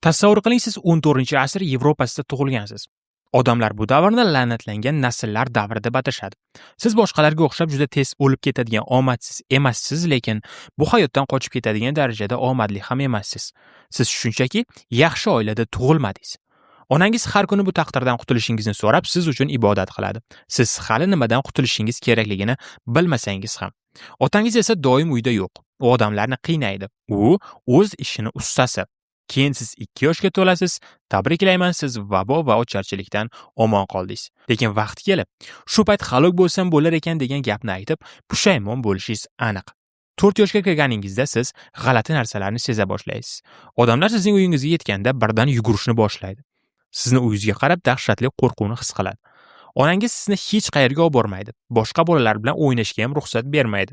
Tasavvur qiling, siz 14-asr Yevropasida tug'ilgansiz. Odamlar bu davrni la'natlangan nasllar davri deb atashadi. Siz boshqalarga o'xshab juda tez o'lib ketadigan omadsiz emassiz, lekin bu hayotdan qochib ketadigan darajada omadli ham emassiz. Siz shunchaki yaxshi oilada tug'ilmadingiz. Onangiz har kuni bu taqdirdan qutulishingizni so'rab siz uchun ibodat qiladi. Siz hali nimadan qutulishingiz kerakligini bilmasangiz ham. Otangiz esa doim uyda yo'q. U odamlarni qiynaydi. U o'z ishini ustasi. Keyin siz 2 yoshga to'lasiz, tabriklayman, siz vabo va ocharchilikdan omon qoldingiz. Lekin vaqti kelib, shu payt halok bo'lsam bo'lar ekan degan gapni aytib, pushaymon bo'lishingiz aniq. 4 yoshga kirganingizda siz g'alati narsalarni seza boshlaysiz. Odamlar sizning uyingizga yetganda birdan yugurishni boshlaydi. Sizni uyingizga qarab dahshatli qo'rquvni his qiladi. Onangiz sizni hech qayerga olib bormaydi. Boshqa bolalar bilan o'ynashga ham ruxsat bermaydi.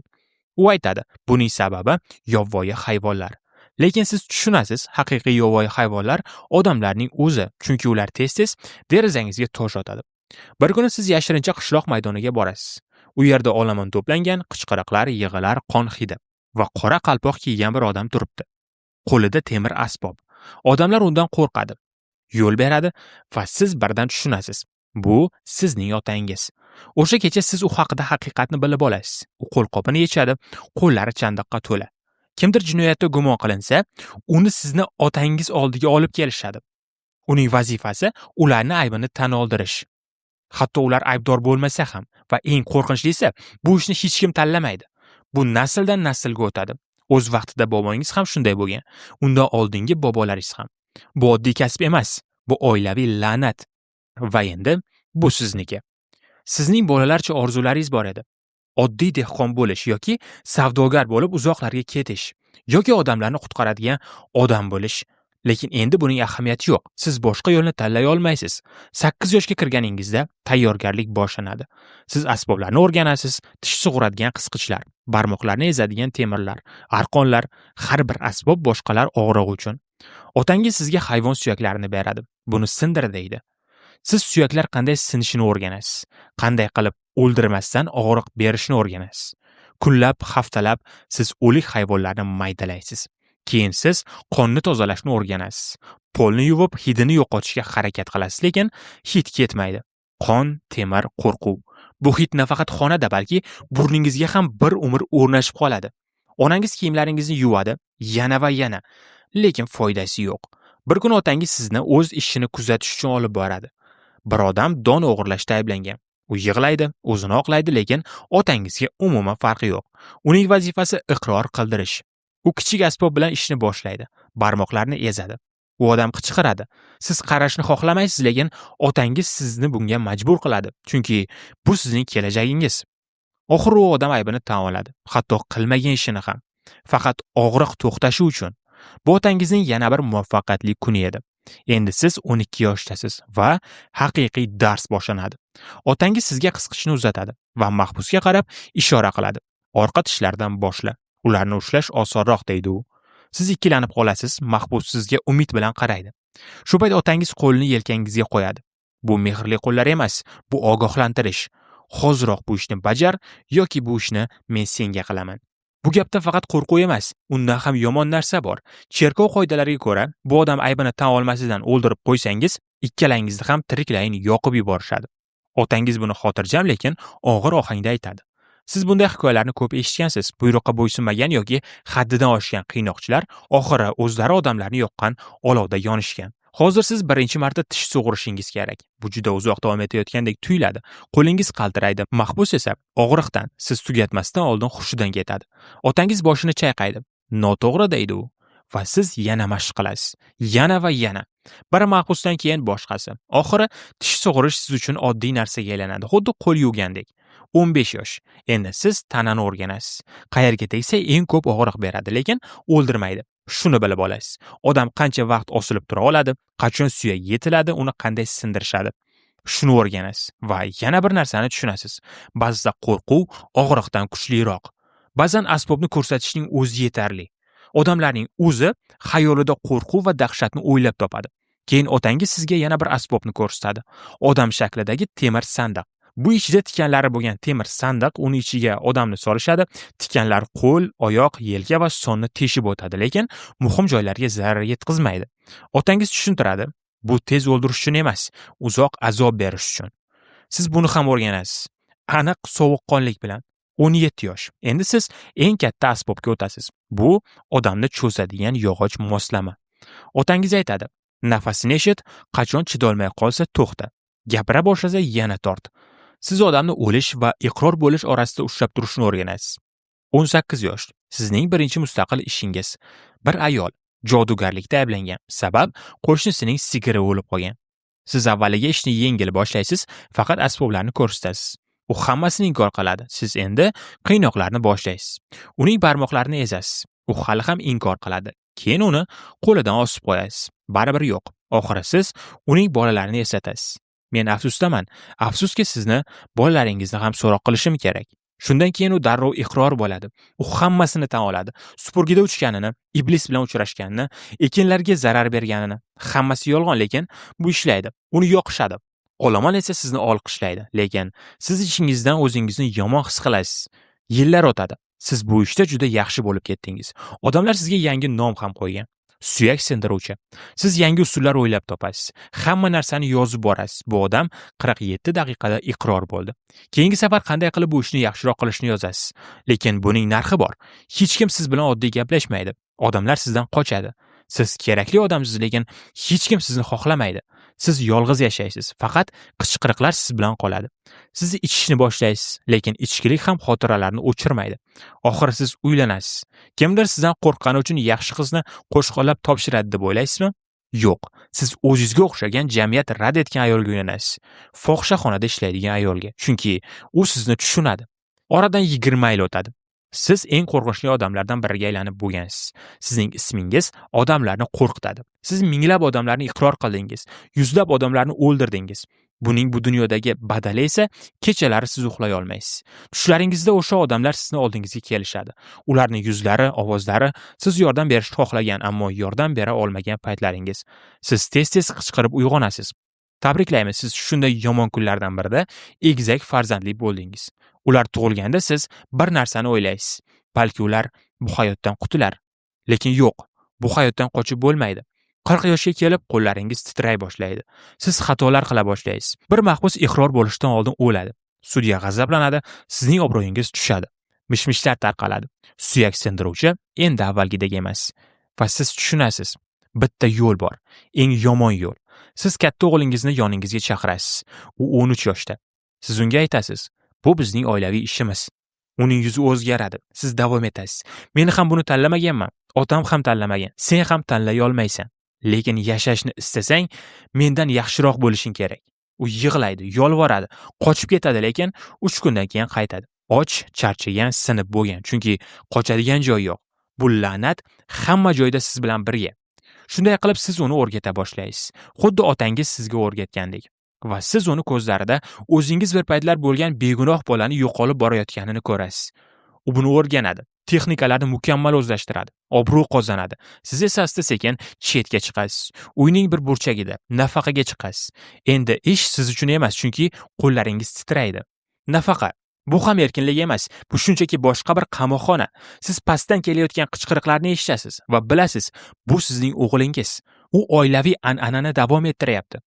U aytadi, buning sababi yovvoyi hayvonlar. Lekin siz tushunasiz, haqiqiy yovvoyi hayvonlar odamlarning o'zi, chunki ular tez-tez derazangizga tosh otadi. Bir kuni siz yashirincha qishloq maydoniga borasiz. U yerda olomon to'plangan, qichqiriqlar, yig'ilar, qon hidi va qora qalpoq kiygan bir odam turibdi. Qo'lida temir asbob. Odamlar undan qo'rqadi. Yo'l beradi va siz birdan tushunasiz. Bu sizning otangiz. O'sha kecha siz u haqida haqiqatni bilib olasiz. U qo'lqopini yechadi, qo'llari chandiqqa to'la. Kimdir jinoyatda gumon qilinsa, uni sizni otangiz oldiga olib kelishadi. Uning vazifasi ularni aybini tan oldirish. Hatto ular aybdor bo'lmasa ham va eng qo'rqinchlisi, bu ishni hech kim tanlamaydi. Bu nasldan naslga o'tadi. O'z vaqtida bobongiz ham shunday bo'lgan. Undan oldingi bobolaringiz ham. Bu oddiy kasb emas, bu oilaviy la'nat. Va endi bu sizniki. Sizning bolalarcha orzularingiz bor edi. Oddiy dehqon bo'lish yoki savdogar bo'lib uzoqlarga ketish yoki odamlarni qutqaradigan odam bo'lish. Lekin endi buning ahamiyati yo'q. Siz boshqa yo'lni tanlay olmaysiz. 8 yoshga kirganingizda tayyorgarlik boshlanadi. Siz asboblarni o'rganasiz, tish sug'uradigan qisqichlar, barmoqlarni ezadigan temirlar, arqonlar, har bir asbob boshqalar og'rig'i uchun. Otangiz sizga hayvon suyaklarini beradi. Buni sindir deydi. Siz suyaklar qanday sinishini o'rganasiz. Qanday qilib o'ldirmasdan og'riq berishni o'rganasiz. Kunlab, haftalab siz o'lik hayvonlarni maydalaysiz. Keyin siz qonni tozalashni o'rganasiz. Polni yuvib, hidini yo'qotishga harakat qilasiz, lekin hid ketmaydi. Qon, temir, qo'rquv. Bu hid nafaqat xonada, balki burningizga ham bir umr o'rnashib qoladi. Onangiz kiyimlaringizni yuvadi, yana va yana, lekin foydasi yo'q. Bir kun otangiz sizni o'z ishini kuzatish uchun olib boradi. Bir odam don o'g'irlashda ayblangan. U yig'laydi, o'zini oqlaydi, lekin otangizga umuman farqi yo'q. Uning vazifasi iqror qildirish. U kichik asbob bilan ishni boshlaydi, barmoqlarni ezadi. U odam qichqiradi. Siz qarashni xohlamaysiz, lekin otangiz sizni bunga majbur qiladi, chunki bu sizning kelajagingiz. Oxiri u odam aybini tan oladi, hatto qilmagan ishini ham. Faqat og'riq to'xtashi uchun. Bu otangizning yana bir muvaffaqiyatli kuni edi. Endi siz 12 yoshdasiz va haqiqiy dars boshlanadi. Otangiz sizga qisqichni uzatadi va mahbusga qarab ishora qiladi. Orqa tishlardan boshla. Ularni ushlash osonroq deydi u. Siz ikkilanib qolasiz, mahbus sizga umid bilan qaraydi. Shu payt otangiz qo'lini yelkangizga qo'yadi. Bu mehrli qo'llar emas, bu ogohlantirish. Hoziroq bu ishni bajar yoki bu ishni men senga qilaman. Bu gapda faqat qo'rquv emas, undan ham yomon narsa bor. Cherkov qoidalariga ko'ra, bu odam aybini tan olmasidan o'ldirib qo'ysangiz, ikkalangizni ham tiriklayin yoqib yuborishadi. Otangiz buni xotirjam, lekin og'ir ohangda aytadi. Siz bunday hikoyalarni ko'p eshitgansiz. Buyruqqa bo'ysunmagan yoki haddidan oshgan qiynoqchilar oxiri o'zlari odamlarni yoqqan olovda yonishgan. Hozir siz birinchi marta tish sug'urishingiz kerak. Bu juda uzoq davom etayotgandek tuyuladi. Qo'lingiz qaltiraydi. Mahbus esa og'riqdan siz tugatmasdan oldin hushidan ketadi. Otangiz boshini chayqaydi. Noto'g'ri deydi u. Va siz yana mashq qilasiz. Yana va yana. Bir mahbusdan keyin boshqasi. Oxiri tish sug'urish siz uchun oddiy narsaga aylanadi. Xuddi qo'l yuvgandek. 15 yosh. Endi siz tanani o'rganasiz. Qayerga tegsa eng ko'p og'riq beradi, lekin o'ldirmaydi. Shuni bilib olasiz. Odam qancha vaqt osilib tura oladi, qachon suyak yetiladi, uni qanday sindirishadi. Shuni o'rganasiz va yana bir narsani tushunasiz. Ba'zida qo'rquv og'riqdan kuchliroq. Ba'zan asbobni ko'rsatishning o'zi yetarli. Odamlarning o'zi xayolida qo'rquv va dahshatni o'ylab topadi. Keyin otangiz sizga yana bir asbobni ko'rsatadi. Odam shaklidagi temir sandiq. Bu ichida tikanlari bo'lgan temir sandiq, uni ichiga odamni solishadi. Tikanlar qo'l, oyoq, yelka va sonni teshib o'tadi, lekin muhim joylarga zarar yetkazmaydi. Otangiz tushuntiradi. Bu tez o'ldirish uchun emas, uzoq azob berish uchun. Siz buni ham o'rganasiz. Aniq sovuqqonlik bilan. 17 yosh. Endi siz eng katta asbobga o'tasiz. Bu odamni cho'zadigan yog'och moslama. Otangiz aytadi: "Nafasini eshit, qachon chidolmay qolsa to'xta. Gapira boshlasa yana tort." Siz odamni o'lish va iqror bo'lish orasida ushlab turishni o'rganasiz. 18 yosh. Sizning birinchi mustaqil ishingiz. Bir ayol jodugarlikda ayblangan. Sabab qo'shnisining sigiri o'lib qolgan. Siz avvaliga ishni yengil boshlaysiz, faqat asboblarni ko'rsatasiz. U hammasini inkor qiladi. Siz endi qiynoqlarni boshlaysiz. Uning barmoqlarini ezasiz. U hali ham inkor qiladi. Keyin uni qo'lidan osib qo'yasiz. Baribir yo'q. Oxiri siz uning bolalarini eslatasiz. Men afsusdaman. Afsuski sizni bolalaringizni ham so'roq qilishim kerak. Shundan keyin u darrov iqror bo'ladi. U hammasini tan oladi. Supurgida uchganini, iblis bilan uchrashganini, ekinlarga zarar berganini. Hammasi yolg'on, lekin bu ishlaydi. Uni yoqishadi. Olomon esa sizni olqishlaydi, lekin siz ishingizdan o'zingizni yomon his qilasiz. Yillar o'tadi. Siz bu ishda juda yaxshi bo'lib ketdingiz. Odamlar sizga yangi nom ham qo'ygan. Suyak sindiruvchi. Siz yangi usullar o'ylab topasiz. Hamma narsani yozib borasiz. Bu odam 47 daqiqada iqror bo'ldi. Keyingi safar qanday qilib bu ishni yaxshiroq qilishni yozasiz. Lekin buning narxi bor. Hech kim siz bilan oddiy gaplashmaydi. Odamlar sizdan qochadi. Siz kerakli odamsiz, lekin hech kim sizni xohlamaydi. Siz yolg'iz yashaysiz. Faqat qichqiriqlar siz bilan qoladi. Siz ichishni boshlaysiz, lekin ichkilik ham xotiralarni o'chirmaydi. Oxiri siz uylanasiz. Kimdir sizdan qo'rqqani uchun yaxshi qizni qo'shqo'llab topshiradi deb o'ylaysizmi? Yo'q. Siz o'zingizga o'xshagan jamiyat rad etgan ayolga uylanasiz. Fohishaxonada ishlaydigan ayolga. Chunki u sizni tushunadi. Oradan 20 yil o'tadi. Siz eng qo'rqinchli odamlardan biriga aylanib bo'lgansiz. Sizning ismingiz odamlarni qo'rqitadi. Siz minglab odamlarni iqror qildingiz, yuzlab odamlarni o'ldirdingiz. Buning bu dunyodagi badali esa kechalari siz uxlay olmaysiz. Tushlaringizda o'sha odamlar sizni oldingizga kelishadi. Ularning yuzlari, ovozlari siz yordam berishni xohlagan, ammo yordam bera olmagan paytlaringiz. Siz tez-tez qichqirib uyg'onasiz. Tabriklaymiz, siz shunday yomon kunlardan birida egizak farzandli bo'ldingiz. Ular tug'ilganda siz bir narsani o'ylaysiz. Balki ular bu hayotdan qutular. Lekin yo'q, bu hayotdan qochib bo'lmaydi. 40 yoshga kelib qo'llaringiz titray boshlaydi. Siz xatolar qila boshlaysiz. Bir mahbus iqror bo'lishdan oldin o'ladi. Sudya g'azablanadi, sizning obro'yingiz tushadi. Mishmishlar tarqaladi. Suyak sindiruvchi endi avvalgidek emas. Va siz tushunasiz. Bitta yo'l bor. Eng yomon yo'l. Siz katta o'g'lingizni yoningizga chaqirasiz. U 13 yoshda. Siz unga aytasiz: "Bu bizning oilaviy ishimiz." Uning yuzi o'zgaradi. Siz davom etasiz: "Meni ham buni tanlamaganman. Otam ham tanlamagan. Sen ham tanlay olmaysan. Lekin yashashni istasang, mendan yaxshiroq bo'lishing kerak." U yig'laydi, yolvoradi, qochib ketadi, lekin 3 kundan keyin qaytadi. Och, charchagan, sinib bo'lgan. Chunki qochadigan joy yo'q. Bu la'nat hamma joyda siz bilan birga. Shunday qilib siz uni o'rgata boshlaysiz. Xuddi otangiz sizga o'rgatgandek. Va siz uni ko'zlarida o'zingiz bir paytlar bo'lgan begunoh bolani yo'qolib borayotganini ko'rasiz. U buni o'rganadi. Texnikalarni mukammal o'zlashtiradi. Obro' qozonadi. Siz esa asta-sekin chetga chiqasiz. Uyning bir burchagida nafaqaga chiqasiz. Endi ish siz uchun emas, chunki qo'llaringiz titraydi. Nafaqa bu ham erkinlik emas. Bu shunchaki boshqa bir qamoqxona. Siz pastdan kelayotgan qichqiriqlarni eshitasiz va bilasiz, bu sizning o'g'lingiz. U oilaviy an'anani davom ettiryapti.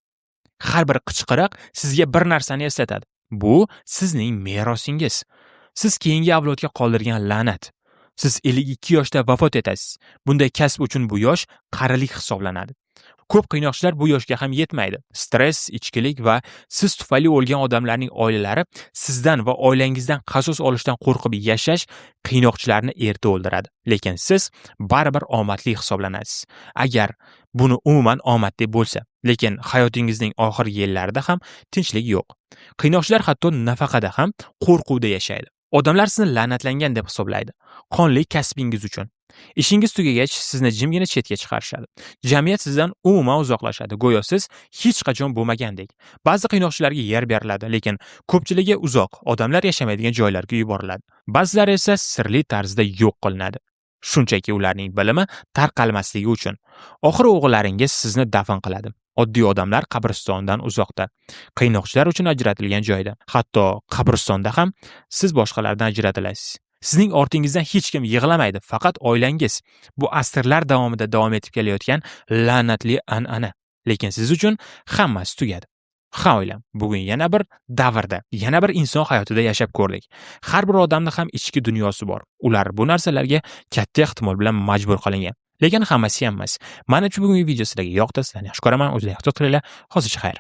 Har bir qichqiriq sizga bir narsani eslatadi. Bu sizning merosingiz. Siz keyingi avlodga qoldirgan la'nat. Siz 52 yoshda vafot etasiz. Bunday kasb uchun bu yosh qarilik hisoblanadi. Ko'p qiynoqchilar bu yoshga ham yetmaydi. Stress, ichkilik va siz tufayli o'lgan odamlarning oilalari sizdan va oilangizdan qasos olishdan qo'rqib yashash qiynoqchilarni erta o'ldiradi. Lekin siz baribir omadli hisoblanasiz. Agar buni umuman omad deb bo'lsa, lekin hayotingizning oxirgi yillarida ham tinchlik yo'q. Qiynoqchilar hatto nafaqada ham qo'rquvda yashaydi. Odamlar sizni la'natlangan deb hisoblaydi. Qonli kasbingiz uchun. Ishingiz tugagach sizni jimgina chetga chiqarishadi. Jamiyat sizdan umuman uzoqlashadi. Go'yo siz hech qachon bo'lmagandek. Ba'zi qiynoqchilarga yer beriladi, lekin ko'pchiligi uzoq, odamlar yashamaydigan joylarga yuboriladi. Ba'zilari esa sirli tarzda yo'q qilinadi. Shunchaki ularning bilimi tarqalmasligi uchun. Oxiri o'g'illaringiz sizni dafn qiladi. Oddiy odamlar qabristondan uzoqda, qiynoqchilar uchun ajratilgan joyda. Hatto qabristonda ham siz boshqalardan ajratilasiz. Sizning ortingizdan hech kim yig'lamaydi, faqat oilangiz. Bu asrlar davomida davom etib kelayotgan la'natli an'ana. Lekin siz uchun hammasi tugadi. Ha oilam, bugun yana bir davrda, yana bir inson hayotida yashab ko'rdik. Har bir odamning ham ichki dunyosi bor. Ular bu narsalarga katta ehtimol bilan majbur qilingan. Lekin hammasi ham emas. Mana shu bugungi video sizlarga yoqdi. Sizlarni yaxshi ko'raman. O'zingizga ehtiyot qilinglar. Hozircha xayr.